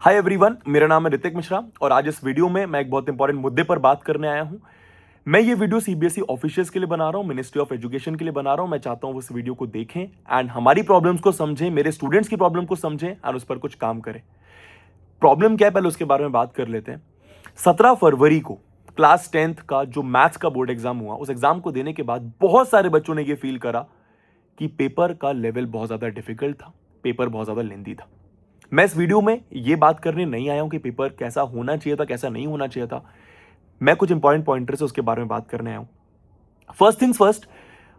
Hi everyone, मेरा नाम है ऋतिक मिश्रा और आज इस वीडियो में मैं एक बहुत इंपॉर्टेंट मुद्दे पर बात करने आया हूं। मैं ये वीडियो सीबीएसई ऑफिशियल्स के लिए बना रहा हूं, मिनिस्ट्री ऑफ एजुकेशन के लिए बना रहा हूं। मैं चाहता हूं वो इस वीडियो को देखें एंड हमारी प्रॉब्लम्स को समझें, मेरे स्टूडेंट्स की प्रॉब्लम को समझें एंड उस पर कुछ काम करें। प्रॉब्लम क्या है पहले उसके बारे में बात कर लेते हैं। 17 फरवरी को क्लास 10th का जो मैथ्स का बोर्ड एग्जाम हुआ, उस एग्जाम को देने के बाद बहुत सारे बच्चों ने यह फील करा कि पेपर का लेवल बहुत ज्यादा डिफिकल्ट था, पेपर बहुत ज्यादा लेंदी था। मैं इस वीडियो में ये बात करने नहीं आया हूं कि पेपर कैसा होना चाहिए था, कैसा नहीं होना चाहिए था। मैं कुछ इंपॉर्टेंट पॉइंटर्स है उसके बारे में बात करने आया हूं। फर्स्ट थिंग्स फर्स्ट,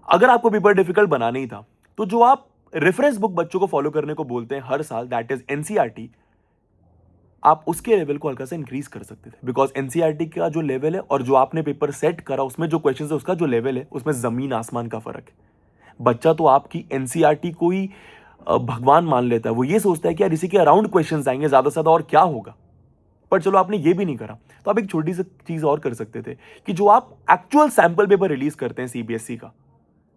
अगर आपको पेपर डिफिकल्ट बनाना ही था तो जो आप रेफरेंस बुक बच्चों को फॉलो करने को बोलते हैं हर साल, दैट इज एनसीईआरटी, आप उसके लेवल को हल्का सा इंक्रीज कर सकते थे। बिकॉज एनसीईआरटी का जो लेवल है और जो आपने पेपर सेट करा उसमें जो क्वेश्चन है उसका जो लेवल है उसमें जमीन आसमान का फर्क है। बच्चा तो आपकी एनसीईआरटी को ही भगवान मान लेता है। वो ये सोचता है कि यार इसी के अराउंड क्वेश्चंस आएंगे, ज्यादा से ज्यादा और क्या होगा। पर चलो आपने ये भी नहीं करा, तो आप एक छोटी सी चीज और कर सकते थे कि जो आप एक्चुअल सैंपल पेपर रिलीज करते हैं सीबीएसई का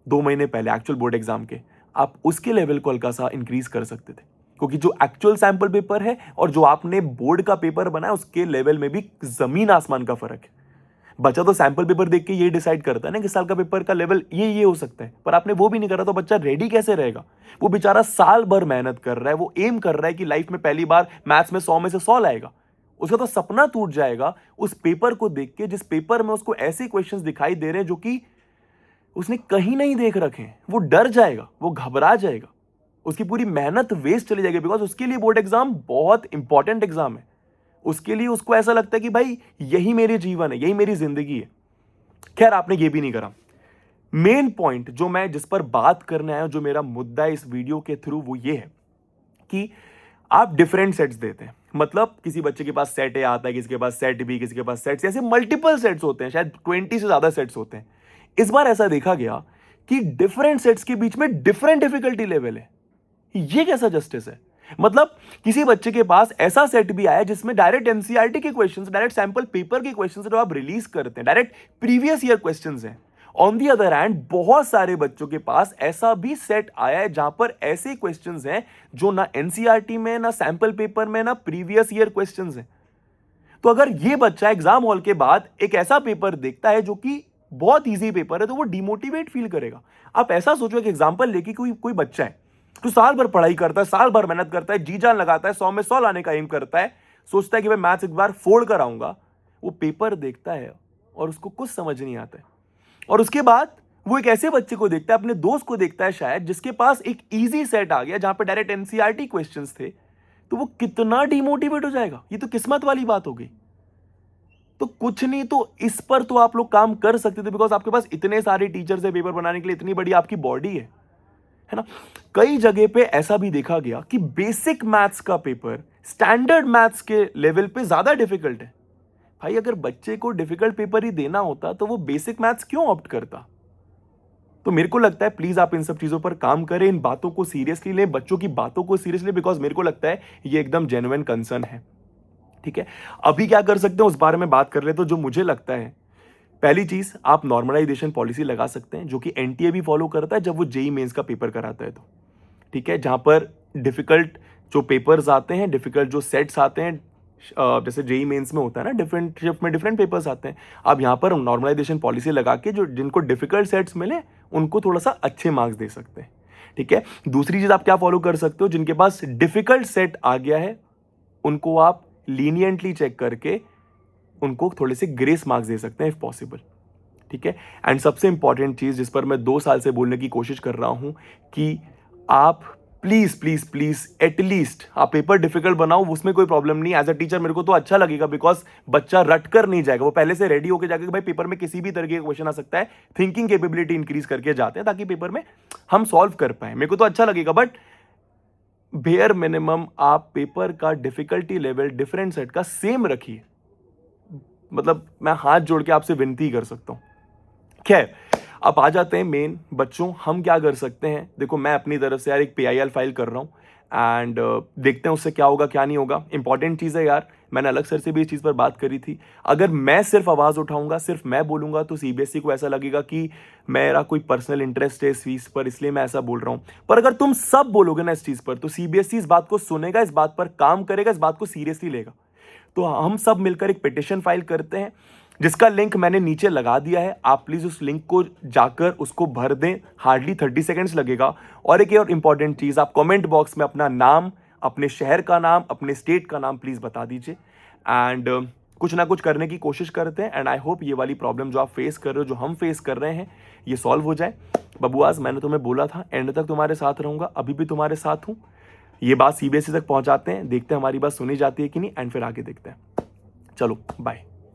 2 महीने पहले एक्चुअल बोर्ड एग्जाम के, आप उसके लेवल को हल्का सा इंक्रीज कर सकते थे। क्योंकि जो एक्चुअल सैंपल पेपर है और जो आपने बोर्ड का पेपर बनाया उसके लेवल में भी जमीन आसमान का फर्क है। बच्चा तो सैंपल पेपर देख के ये डिसाइड करता है ना कि साल का पेपर का लेवल ये हो सकता है, पर आपने वो भी नहीं करा तो बच्चा रेडी कैसे रहेगा। वो बेचारा साल भर मेहनत कर रहा है, वो एम कर रहा है कि लाइफ में पहली बार मैथ्स में 100 में से 100 लाएगा। उसका तो सपना टूट जाएगा उस पेपर को देख के, जिस पेपर में उसको ऐसे क्वेश्चंस दिखाई दे रहे हैं जो कि उसने कहीं नहीं देख रखे हैं। वो डर जाएगा, वो घबरा जाएगा, उसकी पूरी मेहनत वेस्ट चली जाएगी। बिकॉज उसके लिए बोर्ड एग्जाम बहुत इंपॉर्टेंट एग्जाम है। उसके लिए उसको ऐसा लगता है कि भाई यही मेरे जीवन है, यही मेरी जिंदगी है। खैर आपने ये भी नहीं करा। मेन पॉइंट जो मैं जिस पर बात करने आया हूं, जो मेरा मुद्दा है इस वीडियो के थ्रू, वो ये है कि आप डिफरेंट सेट्स देते हैं। मतलब किसी बच्चे के पास सेट ए आता है, किसी के पास सेट बी, किसी के पास सेट्स, ऐसे मल्टीपल सेट्स होते हैं, शायद 20 से ज्यादा सेट्स होते हैं। इस बार ऐसा देखा गया कि डिफरेंट सेट्स के बीच में डिफरेंट डिफिकल्टी लेवल है। ये कैसा जस्टिस है? मतलब किसी बच्चे के पास ऐसा सेट भी आया जिसमें डायरेक्ट एनसीईआरटी के क्वेश्चंस, डायरेक्ट सैंपल पेपर के क्वेश्चंस जो आप रिलीज करते हैं, डायरेक्ट प्रीवियस ईयर क्वेश्चंस हैं। ऑन दी अदर हैंड बहुत सारे बच्चों के पास ऐसा भी सेट आया है जहां पर ऐसे क्वेश्चंस हैं जो ना एनसीईआरटी में, ना सैंपल पेपर में, ना प्रीवियस ईयर क्वेश्चंस हैं। तो अगर ये बच्चा एग्जाम हॉल के बाद एक ऐसा पेपर देखता है जो कि बहुत ईजी पेपर है, तो वो डिमोटिवेट फील करेगा। आप ऐसा सोचो, एक एग्जाम्पल लेके कोई बच्चा है तो साल भर पढ़ाई करता है, साल भर मेहनत करता है, जी जान लगाता है, 100 में 100 लाने का एम करता है, सोचता है कि मैं मैथ्स एक बार फोड़ कर आऊंगा। वो पेपर देखता है और उसको कुछ समझ नहीं आता है। और उसके बाद वो एक ऐसे बच्चे को देखता है, अपने दोस्त को देखता है शायद, जिसके पास एक इजी सेट आ गया जहां पे डायरेक्ट एनसीईआरटी क्वेश्चंस थे, तो वो कितना डिमोटिवेट हो जाएगा। ये तो किस्मत वाली बात हो गई। तो कुछ नहीं, तो इस पर तो आप लोग काम कर सकते थे। बिकॉज आपके पास इतने सारे टीचर्स है पेपर बनाने के लिए, इतनी बड़ी आपकी बॉडी है ना। कई जगह पे ऐसा भी देखा गया कि बेसिक मैथ्स का पेपर स्टैंडर्ड मैथ्स के लेवल पे ज्यादा डिफिकल्ट है। भाई अगर बच्चे को डिफिकल्ट पेपर ही देना होता तो वो बेसिक मैथ्स क्यों ऑप्ट करता? तो मेरे को लगता है प्लीज आप इन सब चीजों पर काम करें, इन बातों को सीरियसली लें, बच्चों की बातों को सीरियसली, बिकॉज मेरे को लगता है ये एकदम जेन्युइन कंसर्न है। ठीक है, अभी क्या कर सकते हैं उस बारे में बात कर ले। तो जो मुझे लगता है, पहली चीज, आप नॉर्मलाइजेशन पॉलिसी लगा सकते हैं जो कि एनटीए भी फॉलो करता है जब वो जेई मेंस का पेपर कराता है तो। ठीक है, जहां पर डिफिकल्ट जो पेपर्स आते हैं, डिफिकल्ट जो सेट्स आते हैं, जैसे जेई मेंस में होता है ना, डिफरेंट शिफ्ट में डिफरेंट पेपर्स आते हैं। अब यहाँ पर नॉर्मलाइजेशन पॉलिसी लगा के जो जिनको डिफिकल्ट सेट्स मिले उनको थोड़ा सा अच्छे मार्क्स दे सकते हैं। ठीक है, दूसरी चीज आप क्या फॉलो कर सकते हो, जिनके पास डिफिकल्ट सेट आ गया है उनको आप लीनियंटली चेक करके उनको थोड़े से ग्रेस मार्क्स दे सकते हैं इफ पॉसिबल। ठीक है, एंड सबसे इंपॉर्टेंट चीज जिस पर मैं 2 साल से बोलने की कोशिश कर रहा हूं कि आप प्लीज प्लीज प्लीज एटलीस्ट आप पेपर डिफिकल्ट बनाओ, उसमें कोई प्रॉब्लम नहीं। एज अ टीचर मेरे को तो अच्छा लगेगा, बिकॉज बच्चा रट कर नहीं जाएगा, वो पहले से रेडी होकर जाएगा कि भाई पेपर में किसी भी तरीके का क्वेश्चन आ सकता है। थिंकिंग कैपेबिलिटी इंक्रीज करके जाते हैं ताकि पेपर में हम सॉल्व कर पाए। मेरे को तो अच्छा लगेगा, बट बेयर मिनिमम आप पेपर का डिफिकल्टी लेवल डिफरेंट सेट का सेम रखिए। मतलब मैं हाथ जोड़ के आपसे विनती कर सकता हूं। खैर, अब आ जाते हैं मेन। बच्चों हम क्या कर सकते हैं? देखो, मैं अपनी तरफ से यार एक पीआईएल फाइल कर रहा हूं एंड देखते हैं उससे क्या होगा क्या नहीं होगा। इंपॉर्टेंट चीज़ है यार, मैंने अलग सर से भी इस चीज़ पर बात करी थी। अगर मैं सिर्फ आवाज़ उठाऊंगा, सिर्फ मैं बोलूंगा, तो सीबीएसई को ऐसा लगेगा कि मेरा कोई पर्सनल इंटरेस्ट है इस फीस पर, इसलिए मैं ऐसा बोल रहा हूँ। पर अगर तुम सब बोलोगे ना इस चीज़ पर, तो सीबीएसई इस बात को सुनेगा, इस बात पर काम करेगा, इस बात को सीरियसली लेगा। तो हम सब मिलकर एक पिटिशन फाइल करते हैं, जिसका लिंक मैंने नीचे लगा दिया है। आप प्लीज उस लिंक को जाकर उसको भर दें, हार्डली 30 सेकेंड्स लगेगा। और एक और इंपॉर्टेंट चीज, आप कमेंट बॉक्स में अपना नाम, अपने शहर का नाम, अपने स्टेट का नाम प्लीज बता दीजिए। एंड कुछ ना कुछ करने की कोशिश करते हैं। एंड आई होप ये वाली प्रॉब्लम जो आप फेस कर रहे हो, जो हम फेस कर रहे हैं, ये सॉल्व हो जाए। बबुआज, मैंने तुम्हें बोला था एंड तक तुम्हारे साथ रहूंगा, अभी भी तुम्हारे साथ हूं। ये बात सीबीएसई तक पहुंचाते हैं, देखते हैं हमारी बात सुनी जाती है कि नहीं, एंड फिर आगे देखते हैं। चलो बाय।